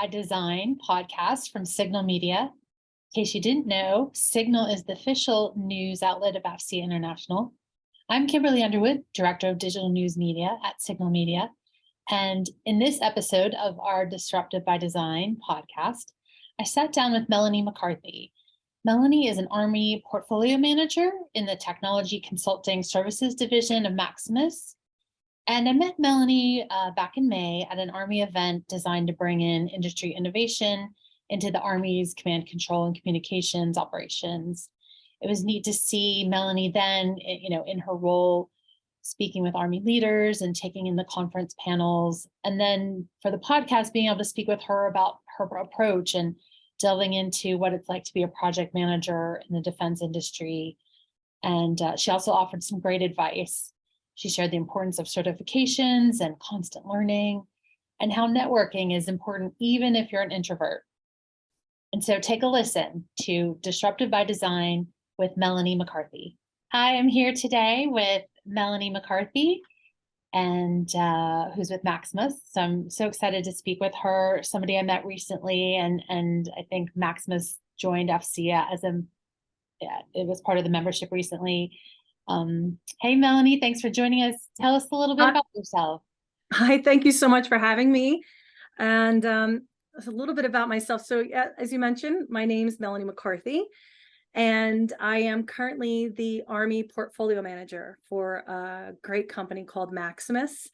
by Design podcast from Signal Media. In case you didn't know, Signal is the official news outlet of AFCEA International. I'm Kimberly Underwood, Director of Digital News Media at Signal Media. And in this episode of our Disruptive by Design podcast, I sat down with Melanie McCarthy. Melanie is an Army portfolio manager in the Technology Consulting Services Division of Maximus. And I met Melanie back in May at an Army event designed to bring in industry innovation into the Army's command, control, and communications operations. It was neat to see Melanie then, in her role, speaking with Army leaders and taking in the conference panels. And then for the podcast, being able to speak with her about her approach and delving into what it's like to be a project manager in the defense industry. And she also offered some great advice. She shared the importance of certifications and constant learning, and how networking is important even if you're an introvert. And so take a listen to Disruptive by Design with Melanie McCarthy. Hi, I'm here today with Melanie McCarthy, and who's with Maximus. So I'm so excited to speak with her, somebody I met recently, and I think Maximus joined AFCEA it was part of the membership recently. Hey, Melanie, thanks for joining us. Tell us a little bit about yourself. Hi, thank you so much for having me. And a little bit about myself. So as you mentioned, my name is Melanie McCarthy, and I am currently the Army portfolio manager for a great company called Maximus.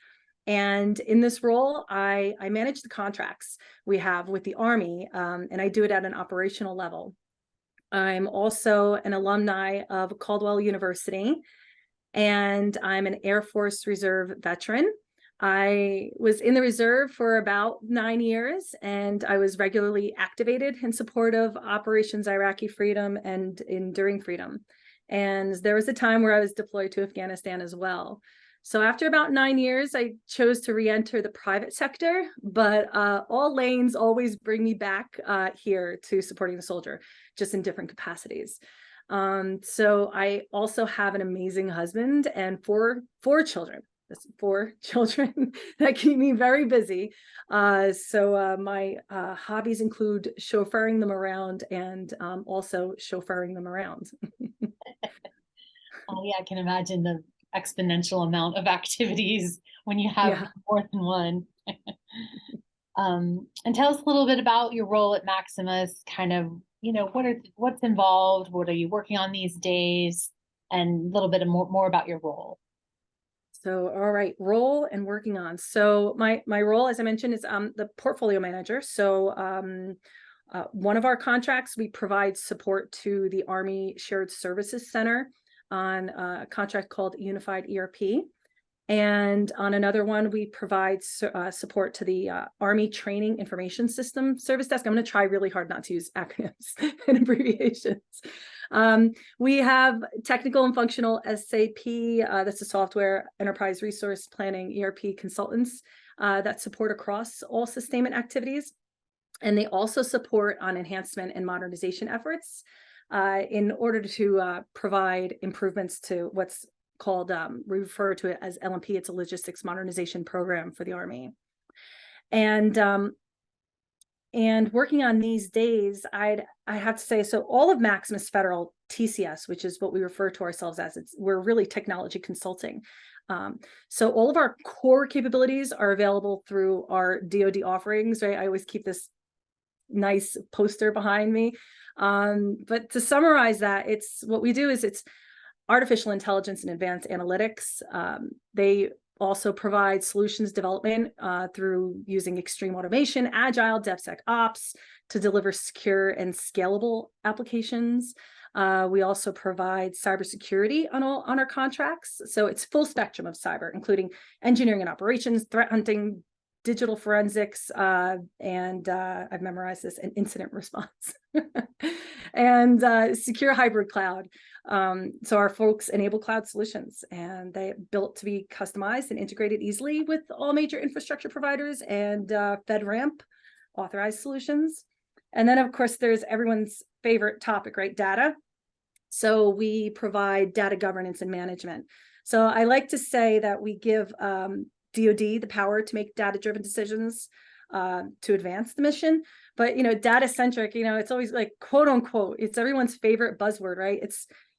And in this role, I manage the contracts we have with the Army, and I do it at an operational level. I'm also an alumni of Caldwell University, and I'm an Air Force Reserve veteran. I was in the reserve for about 9 years, and I was regularly activated in support of Operations Iraqi Freedom and Enduring Freedom. And there was a time where I was deployed to Afghanistan as well. So after about 9 years, I chose to re-enter the private sector, but all lanes always bring me back here to supporting the soldier, just in different capacities. So I also have an amazing husband and four children. That's 4 children that keep me very busy. So my hobbies include chauffeuring them around and also chauffeuring them around. Oh yeah, I can imagine the exponential amount of activities when you have more than one. And tell us a little bit about your role at Maximus, kind of, what's involved, what are you working on these days, and a little bit more about your role. So, all right, role and working on. So my role, as I mentioned, is the portfolio manager. So one of our contracts, we provide support to the Army Shared Services Center on a contract called Unified ERP. And on another one, we provide support to the Army Training Information System Service Desk. I'm going to try really hard not to use acronyms and abbreviations. We have technical and functional SAP, that's a software enterprise resource planning ERP consultants that support across all sustainment activities. And they also support on enhancement and modernization efforts in order to provide improvements to what's called, we refer to it as LMP. It's a logistics modernization program for the Army. And working on these days, I have to say, so all of Maximus Federal TCS, which is what we refer to ourselves as, we're really technology consulting. So all of our core capabilities are available through our DoD offerings, right? I always keep this nice poster behind me. But to summarize that, it's artificial intelligence and advanced analytics. They also provide solutions development through using extreme automation, agile, DevSecOps to deliver secure and scalable applications. We also provide cybersecurity on our contracts. So it's full spectrum of cyber, including engineering and operations, threat hunting, digital forensics, and I've memorized this, and incident response, and secure hybrid cloud. So our folks enable cloud solutions, and they built to be customized and integrated easily with all major infrastructure providers and FedRAMP authorized solutions. And then, of course, there's everyone's favorite topic, right? Data. So we provide data governance and management. So I like to say that we give DoD the power to make data-driven decisions. to advance the mission. But, data centric, it's always like, quote unquote, it's everyone's favorite buzzword, right?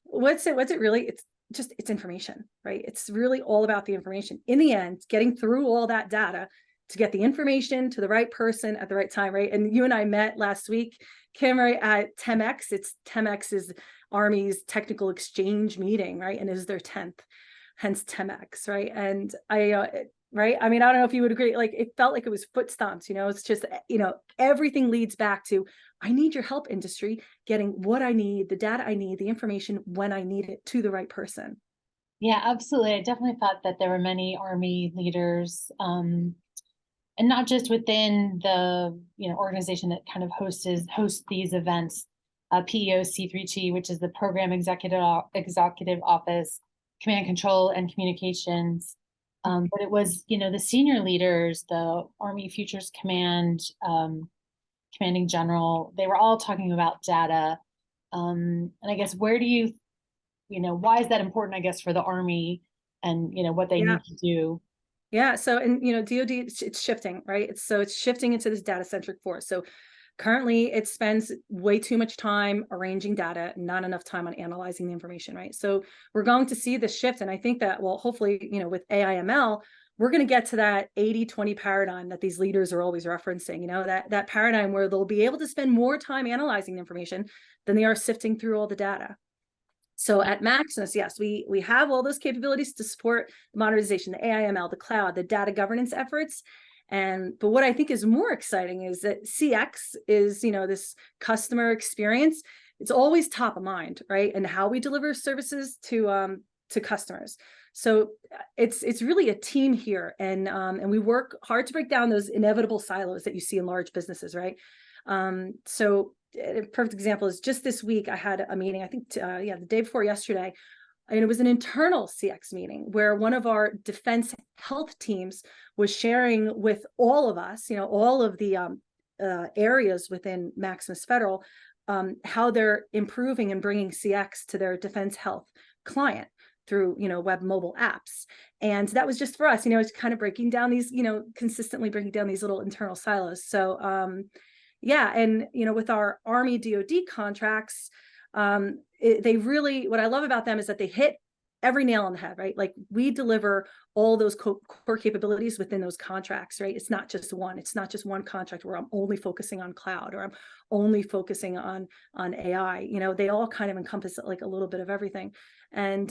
What's it really? It's information, right? It's really all about the information. In the end, getting through all that data to get the information to the right person at the right time, right? And you and I met last week, Kimberly, at TEMX. TEMX is Army's technical exchange meeting, right? And it is their 10th, hence TEMX, right? And right? I mean, I don't know if you would agree, like it felt like it was foot stomps, it's just, everything leads back to, I need your help, industry, getting what I need, the data I need, the information when I need it to the right person. Yeah, absolutely. I definitely thought that there were many Army leaders, and not just within the organization that kind of hosts these events, PEO C3T, which is the Program Executive Office, Command Control and Communications. But it was, the senior leaders, the Army Futures Command, Commanding General, they were all talking about data. And I guess why is that important, I guess, for the Army and, what they need to do? Yeah. So, and, DoD, it's shifting, right? It's shifting into this data centric force. So currently it spends way too much time arranging data, not enough time on analyzing the information, right? So we're going to see this shift. And I think that, well, hopefully, with AI/ML, we're going to get to that 80-20 paradigm that these leaders are always referencing, that paradigm where they'll be able to spend more time analyzing the information than they are sifting through all the data. So at Maximus, yes, we have all those capabilities to support the modernization, the AI/ML, the cloud, the data governance efforts. But what I think is more exciting is that CX is, this customer experience. It's always top of mind, right? And how we deliver services to customers. So it's really a team here, and we work hard to break down those inevitable silos that you see in large businesses, right? So a perfect example is just this week I had a meeting, I think the day before yesterday, and it was an internal CX meeting where one of our defense health teams was sharing with all of us, all of the areas within Maximus Federal, how they're improving and bringing CX to their defense health client through, web mobile apps. And that was just for us, it's kind of breaking down these, consistently breaking down these little internal silos. So, yeah. And, with our Army DoD contracts, they really, what I love about them is that they hit every nail on the head, right? Like we deliver all those core capabilities within those contracts, right? It's not just one contract where I'm only focusing on cloud or I'm only focusing on AI. They all kind of encompass like a little bit of everything. And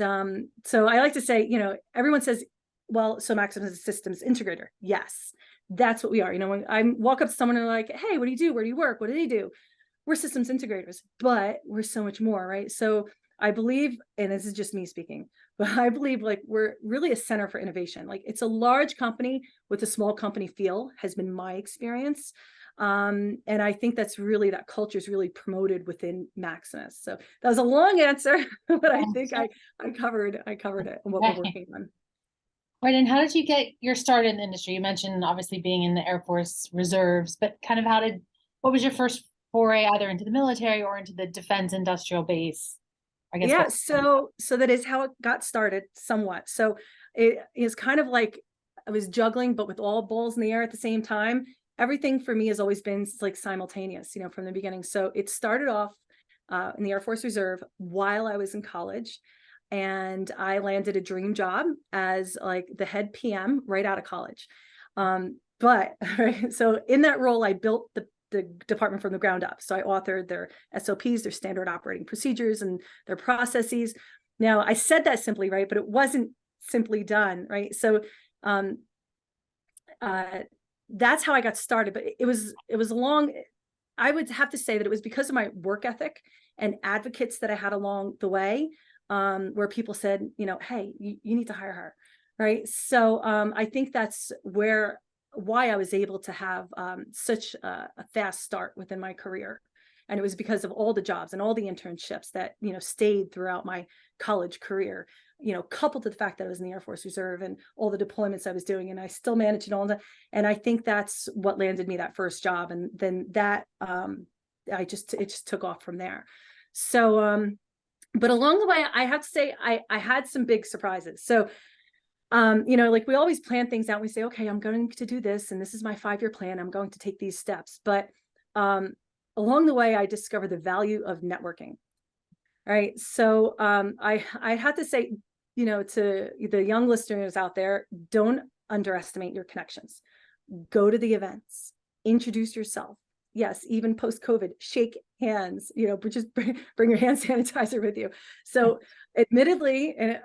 so I like to say, everyone says, well, so Maximus is a systems integrator. Yes, that's what we are. When I walk up to someone and they're like, hey, what do you do? Where do you work? What do they do? We're systems integrators, but we're so much more, right? So I believe, and this is just me speaking, but I believe like we're really a center for innovation. Like it's a large company with a small company feel has been my experience. And I think that culture is really promoted within Maximus. So that was a long answer, but I think I covered it and what we're working on. Right. And how did you get your start in the industry? You mentioned obviously being in the Air Force Reserves, but kind of what was your first foray either into the military or into the defense industrial base? I guess. Yeah. So that is how it got started somewhat. So it is kind of like I was juggling, but with all balls in the air at the same time. Everything for me has always been like simultaneous, from the beginning. So it started off in the Air Force Reserve while I was in college. And I landed a dream job as like the head PM right out of college. But right, so in that role, I built the department from the ground up. So I authored their SOPs, their standard operating procedures, and their processes. Now I said that simply, right, but it wasn't simply done, right? So that's how I got started. But it was long. I would have to say that it was because of my work ethic and advocates that I had along the way. Where people said, hey, you need to hire her, right? So I think that's why I was able to have such a fast start within my career. And it was because of all the jobs and all the internships that, stayed throughout my college career, coupled to the fact that I was in the Air Force Reserve and all the deployments I was doing, and I still managed it all. And I think that's what landed me that first job. And then that it just took off from there. So, but along the way, I have to say, I had some big surprises. So like we always plan things out. We say, okay, I'm going to do this, and this is my 5-year plan. I'm going to take these steps. But along the way, I discovered the value of networking. Right. So I had to say, to the young listeners out there, don't underestimate your connections. Go to the events, introduce yourself. Yes, even post-COVID, shake hands, but just bring your hand sanitizer with you. So admittedly, and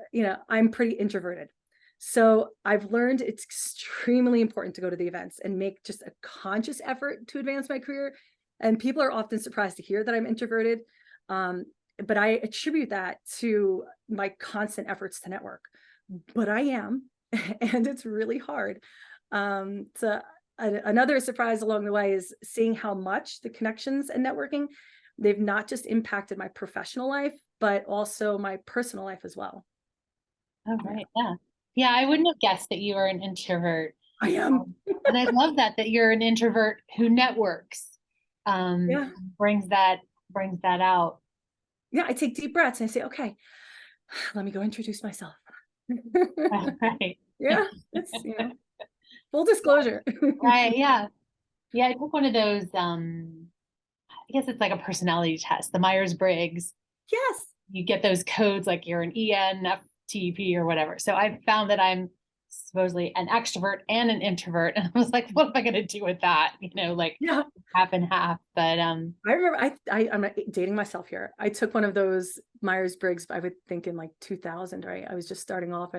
I'm pretty introverted. So I've learned it's extremely important to go to the events and make just a conscious effort to advance my career. And people are often surprised to hear that I'm introverted. But I attribute that to my constant efforts to network. But I am, and it's really hard. Another surprise along the way is seeing how much the connections and networking, they've not just impacted my professional life, but also my personal life as well. Oh, right. Yeah. Yeah. I wouldn't have guessed that you were an introvert. I am. And I love that you're an introvert who networks, Yeah. brings that out. Yeah. I take deep breaths and I say, okay, let me go introduce myself. Right. Yeah. It's, full disclosure. Right. Yeah. Yeah. I took one of those, I guess it's like a personality test, the Myers-Briggs. Yes. You get those codes like you're an ENFTP or whatever. So I found that I'm supposedly an extrovert and an introvert. And I was like, what am I going to do with that? Like half and half. But I remember I'm dating myself here. I took one of those Myers-Briggs, I would think in like 2000, right? I was just starting off,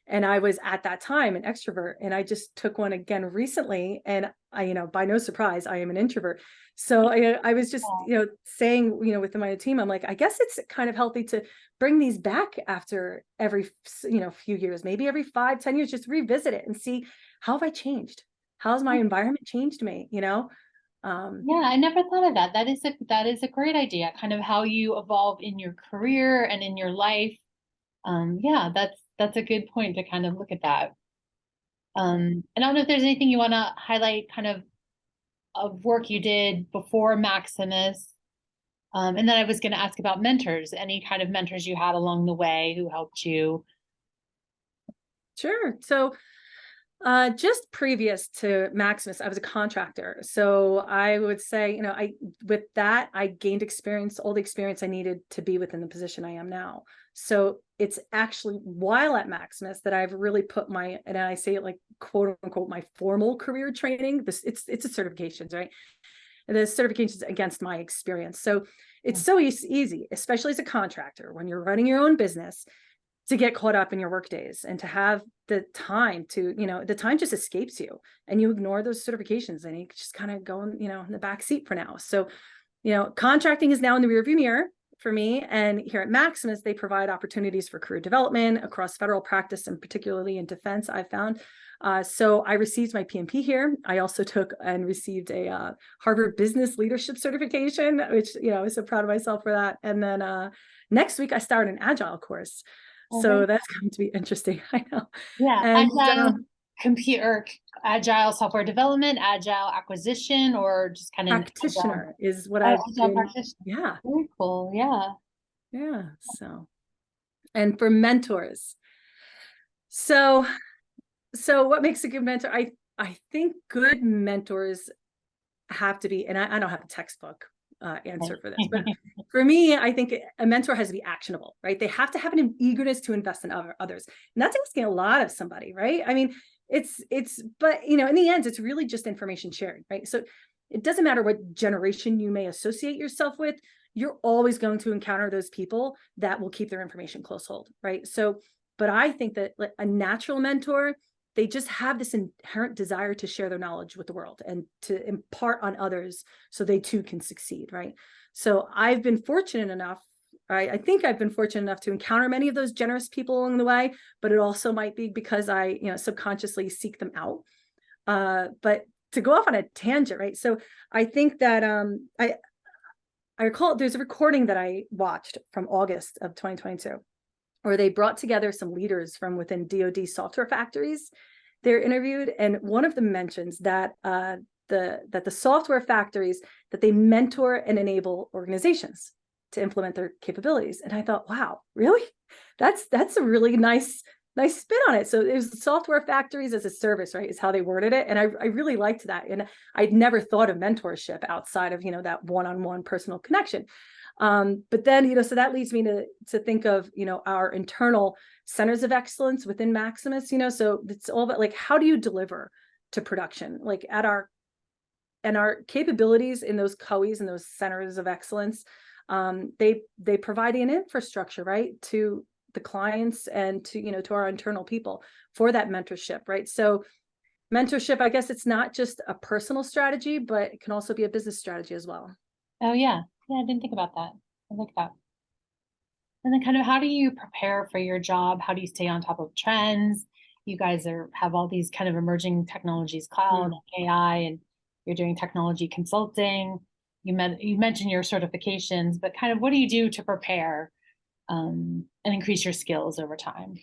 and I was at that time an extrovert, and I just took one again recently, and I, by no surprise, I am an introvert. So I was just, saying, within my team, I'm like, I guess it's kind of healthy to bring these back after every, few years, maybe every 5-10 years, just revisit it and see, how have I changed? How's my environment changed me? yeah, I never thought of that. That is a great idea, kind of how you evolve in your career and in your life. Yeah, that's a good point to kind of look at that. And I don't know if there's anything you want to highlight kind of work you did before Maximus. And then I was going to ask about mentors, any kind of mentors you had along the way who helped you. Sure. So just previous to Maximus, I was a contractor. So I would say, I gained experience, all the experience I needed to be within the position I am now. So it's actually while at Maximus that I've really put and I say it like quote unquote, my formal career training. It's a certifications, right? And the certifications against my experience. So it's so easy, especially as a contractor, when you're running your own business, to get caught up in your work days and to have the time to, the time just escapes you and you ignore those certifications and you just kind of go in, in the back seat for now. So, contracting is now in the rearview mirror for me. And here at Maximus, they provide opportunities for career development across federal practice and particularly in defense, I've found. So I received my PMP here. I also took and received a Harvard Business Leadership certification, which, I was so proud of myself for that. And then next week I start an Agile course. So that's going to be interesting. I know. Yeah. And agile software development, agile acquisition, or just kind of practitioner is what I've been. Practitioner. Yeah. Very cool. Yeah. Yeah. So, and for mentors. So what makes a good mentor? I think good mentors have to be, and I don't have a textbook answer for this, but for me, I think a mentor has to be actionable, right? They have to have an eagerness to invest in others, and that's asking a lot of somebody, right? I mean, but in the end, it's really just information sharing, right? So it doesn't matter what generation you may associate yourself with, you're always going to encounter those people that will keep their information close hold, right? So, but I think that a natural mentor, they just have this inherent desire to share their knowledge with the world and to impart on others so they too can succeed, right? So I've been fortunate enough, I think I've been fortunate enough to encounter many of those generous people along the way, but it also might be because I, subconsciously seek them out. But to go off on a tangent, right? So I think that I recall there's a recording that I watched from August of 2022. Where they brought together some leaders from within DoD software factories. They're interviewed, and one of them mentions that the software factories, that they mentor and enable organizations to implement their capabilities. And I thought, wow, really? That's a really nice nice spin on it. So it was software factories as a service, right? Is how they worded it. And I really liked that. And I'd never thought of mentorship outside of, that one-on-one personal connection. But then, so that leads me to think of, our internal centers of excellence within Maximus, so it's all about like, how do you deliver to production? Like and our capabilities in those COEs and those centers of excellence, they provide an infrastructure, right, to the clients and to our internal people for that mentorship, right? So mentorship, I guess it's not just a personal strategy, but it can also be a business strategy as well. Oh, yeah. Yeah, I didn't think about that. I like that. And then kind of how do you prepare for your job? How do you stay on top of trends? You guys have all these kind of emerging technologies, cloud, AI, and you're doing technology consulting. You mentioned your certifications, but kind of what do you do to prepare and increase your skills over time?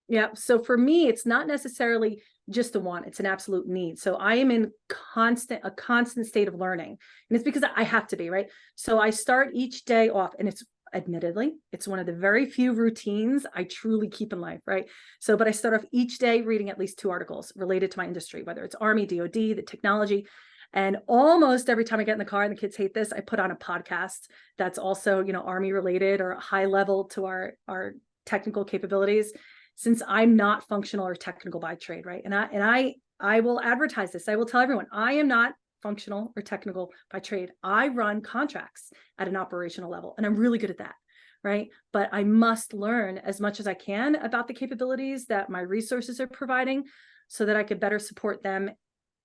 Yeah. So for me, it's not necessarily just a want, it's an absolute need. So I am in a constant state of learning. And it's because I have to be, right? So I start each day off, and admittedly, it's one of the very few routines I truly keep in life, right? So, but I start off each day reading at least 2 articles related to my industry, whether it's Army, DOD, the technology. And almost every time I get in the car, and the kids hate this, I put on a podcast that's also, Army related or high level to our technical capabilities, since I'm not functional or technical by trade, right? And I will advertise this. I will tell everyone, I am not functional or technical by trade. I run contracts at an operational level, and I'm really good at that, right? But I must learn as much as I can about the capabilities that my resources are providing so that I could better support them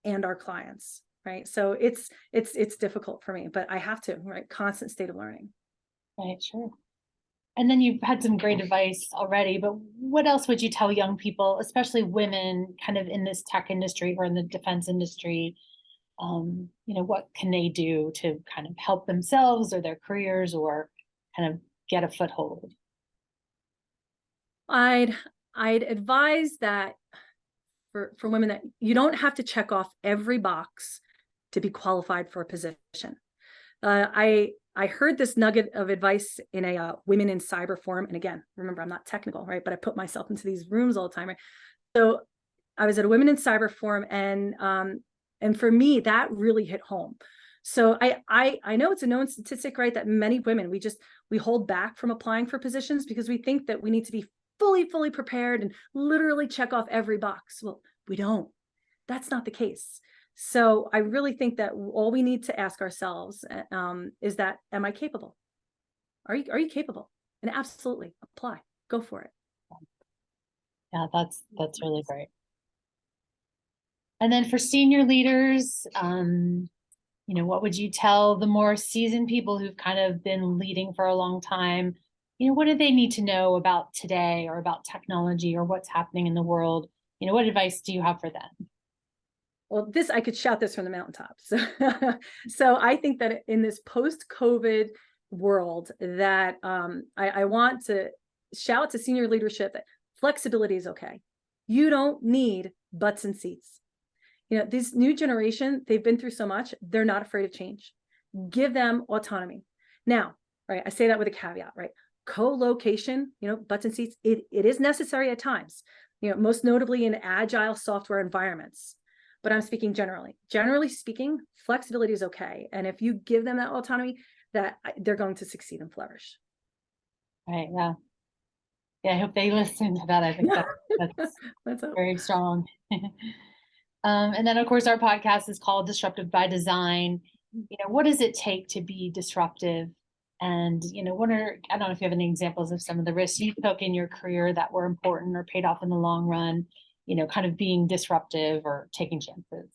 and our clients, right? So it's difficult for me, but I have to, right? Constant state of learning. Right, sure. And then you've had some great advice already, but what else would you tell young people, especially women kind of in this tech industry or in the defense industry? What can they do to kind of help themselves or their careers or kind of get a foothold? I'd advise that for women, that you don't have to check off every box to be qualified for a position. I heard this nugget of advice in a Women in Cyber forum. And again, remember, I'm not technical, right? But I put myself into these rooms all the time, right? So I was at a Women in Cyber forum, and for me, that really hit home. So I know it's a known statistic, right, that many women, we hold back from applying for positions because we think that we need to be fully prepared and literally check off every box. Well, we don't. That's not the case. So I really think that all we need to ask ourselves is that, am I capable? Are you capable? And absolutely apply, go for it. Yeah, that's really great. And then for senior leaders, what would you tell the more seasoned people who've kind of been leading for a long time? What do they need to know about today or about technology or what's happening in the world? What advice do you have for them? Well, I could shout this from the mountaintops. So I think that in this post-COVID world that I want to shout to senior leadership that flexibility is okay. You don't need butts and seats. This new generation, they've been through so much, they're not afraid of change. Give them autonomy. Now, right, I say that with a caveat, right? Co-location, butts and seats, it is necessary at times, most notably in agile software environments. But I'm speaking generally. Generally speaking, flexibility is okay. And if you give them that autonomy, that they're going to succeed and flourish. Right. Yeah. Yeah. I hope they listen to that. I think that's very strong. And then, of course, our podcast is called Disruptive by Design. What does it take to be disruptive? And, I don't know if you have any examples of some of the risks you took in your career that were important or paid off in the long run, kind of being disruptive or taking chances.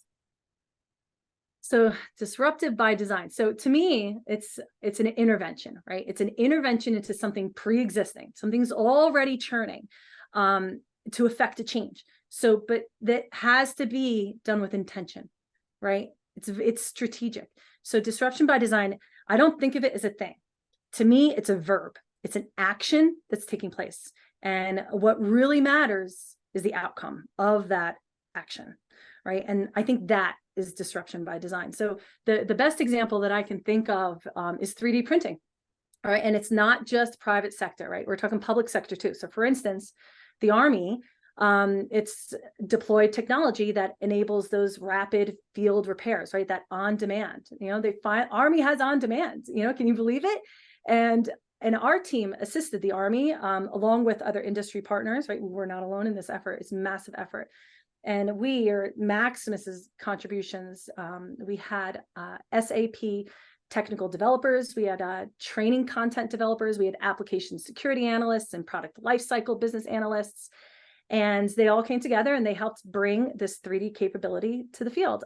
So disruptive by design. So to me, it's an intervention, right? It's an intervention into something pre-existing, something's already churning to affect a change. So, but that has to be done with intention, right? It's strategic. So disruption by design, I don't think of it as a thing. To me, it's a verb. It's an action that's taking place. And what really matters is the outcome of that action, right? And I think that is disruption by design. So the best example that I can think of is 3D printing, all right? And it's not just private sector, right? We're talking public sector too. So for instance, the Army, it's deployed technology that enables those rapid field repairs, right? That on demand, they find Army has on demand, can you believe it? And our team assisted the Army along with other industry partners, right? We're not alone in this effort. It's a massive effort. And we are Maximus's contributions. We had SAP technical developers, we had training content developers, we had application security analysts and product lifecycle business analysts. And they all came together and they helped bring this 3D capability to the field,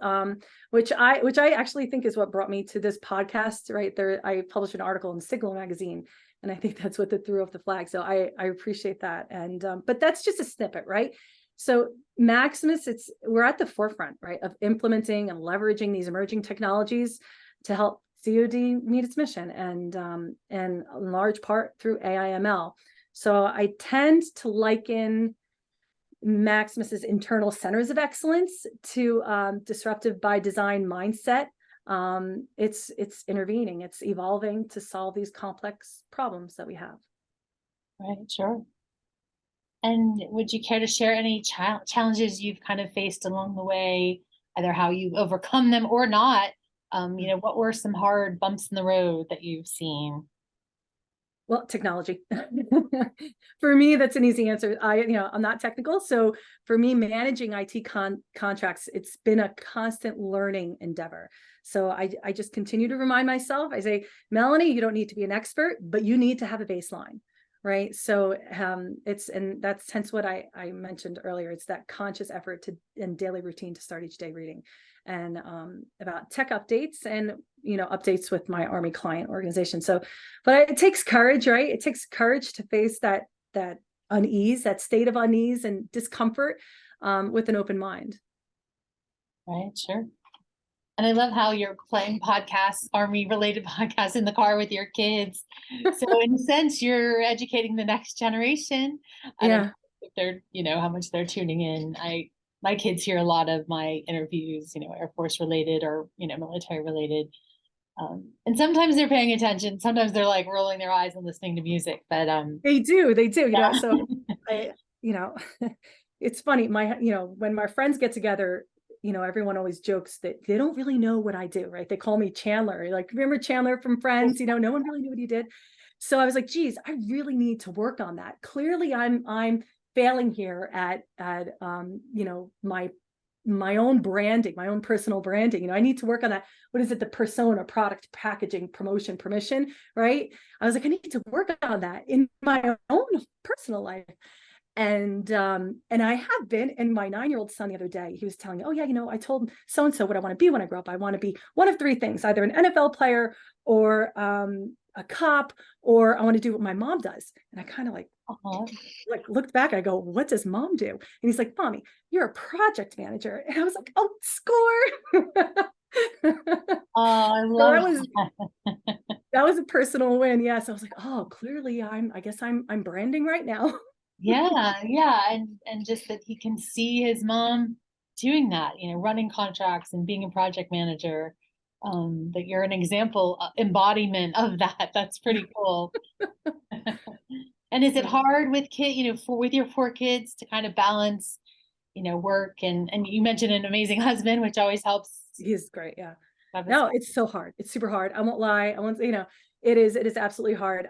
which I actually think is what brought me to this podcast. Right there, I published an article in Signal magazine, and I think that's what threw up the flag. So I appreciate that. And but that's just a snippet, right? So Maximus, we're at the forefront, right, of implementing and leveraging these emerging technologies to help DoD meet its mission, and in large part through AI/ML. So I tend to liken Maximus's internal centers of excellence to disruptive by design mindset. It's intervening, it's evolving to solve these complex problems that we have. Right, sure. And would you care to share any challenges you've kind of faced along the way, either how you've overcome them or not? What were some hard bumps in the road that you've seen? Well, technology. For me, that's an easy answer. I'm not technical. So for me, managing IT contracts, it's been a constant learning endeavor. So I just continue to remind myself, I say, Melanie, you don't need to be an expert, but you need to have a baseline. Right. So and that's hence what I mentioned earlier. It's that conscious effort and daily routine to start each day reading, and about tech updates and updates with my Army client organization. So, but it takes courage, right? It takes courage to face that unease, that state of unease and discomfort with an open mind. Right. Sure. And I love how you're playing podcasts, Army related podcasts in the car with your kids. So in a sense, you're educating the next generation. I don't know if they're, how much they're tuning in. My kids hear a lot of my interviews, Air Force related or, military related. And sometimes they're paying attention. Sometimes they're like rolling their eyes and listening to music, but they do, yeah. So it's funny. When my friends get together, everyone always jokes that they don't really know what I do, right? They call me Chandler. Like, remember Chandler from Friends? No one really knew what he did. So I was like, geez, I really need to work on that. Clearly I'm failing here at my own branding, my own personal branding. I need to work on that. What is it? The persona, product, packaging, promotion, permission, right? I was like, I need to work on that in my own personal life. And I have been, and my 9-year-old son the other day, he was telling me, oh yeah, I told so-and-so what I want to be when I grow up. I want to be one of 3 things, either an NFL player or a cop, or I want to do what my mom does. And I kind of like looked back, I go, what does mom do? And he's like, Mommy, you're a project manager. And I was like, oh, score. Oh, I love that was a personal win. Yeah. So I was like, oh, clearly I guess I'm branding right now. Yeah. And just that he can see his mom doing that, running contracts and being a project manager, that you're an example, embodiment of that. That's pretty cool. And is it hard with with your 4 kids to kind of balance, work and you mentioned an amazing husband, which always helps. He's great. Yeah. No, it's so hard. It's super hard. I won't lie. It is absolutely hard.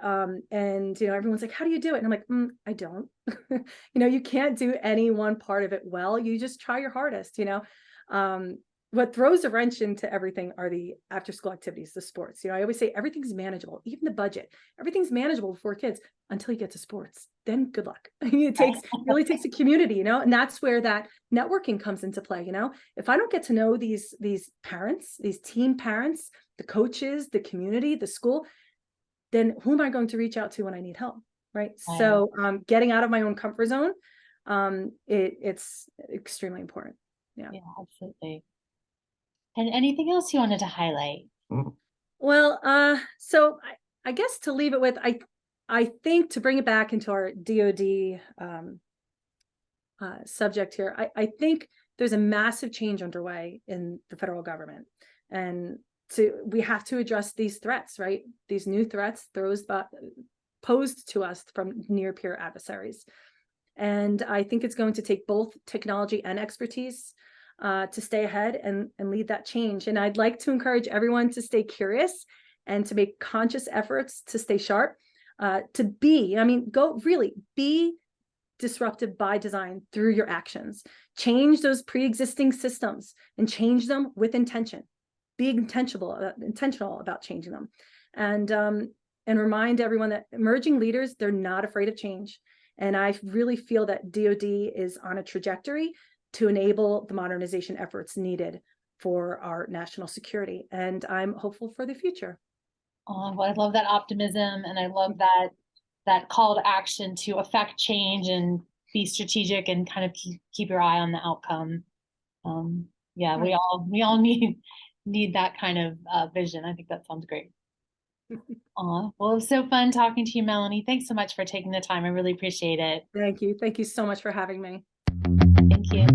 And everyone's like, how do you do it? And I'm like, I don't. You can't do any one part of it well. You just try your hardest. What throws a wrench into everything are the after school activities, the sports. I always say everything's manageable, even the budget. Everything's manageable for kids until you get to sports. Then good luck. It really takes a community, and that's where that networking comes into play. If I don't get to know these parents, these team parents, the coaches, the community, the school, then who am I going to reach out to when I need help? Right. Wow. So getting out of my own comfort zone, it's extremely important. Yeah, absolutely. And anything else you wanted to highlight? Well, so I guess to leave it with, I think to bring it back into our DoD subject here, I think there's a massive change underway in the federal government, and we have to address these threats, right? These new threats posed to us from near peer adversaries. And I think it's going to take both technology and expertise to stay ahead and lead that change. And I'd like to encourage everyone to stay curious and to make conscious efforts to stay sharp, be disruptive by design through your actions. Change those pre-existing systems and change them with intention. Be intentional about changing them. And remind everyone that emerging leaders, they're not afraid of change. And I really feel that DoD is on a trajectory to enable the modernization efforts needed for our national security. And I'm hopeful for the future. Oh, well, I love that optimism, and I love that call to action to affect change and be strategic and kind of keep your eye on the outcome. Yeah, we all need that kind of vision. I think that sounds great. Well, it was so fun talking to you, Melanie. Thanks so much for taking the time. I really appreciate it. Thank you. Thank you so much for having me. Thank you.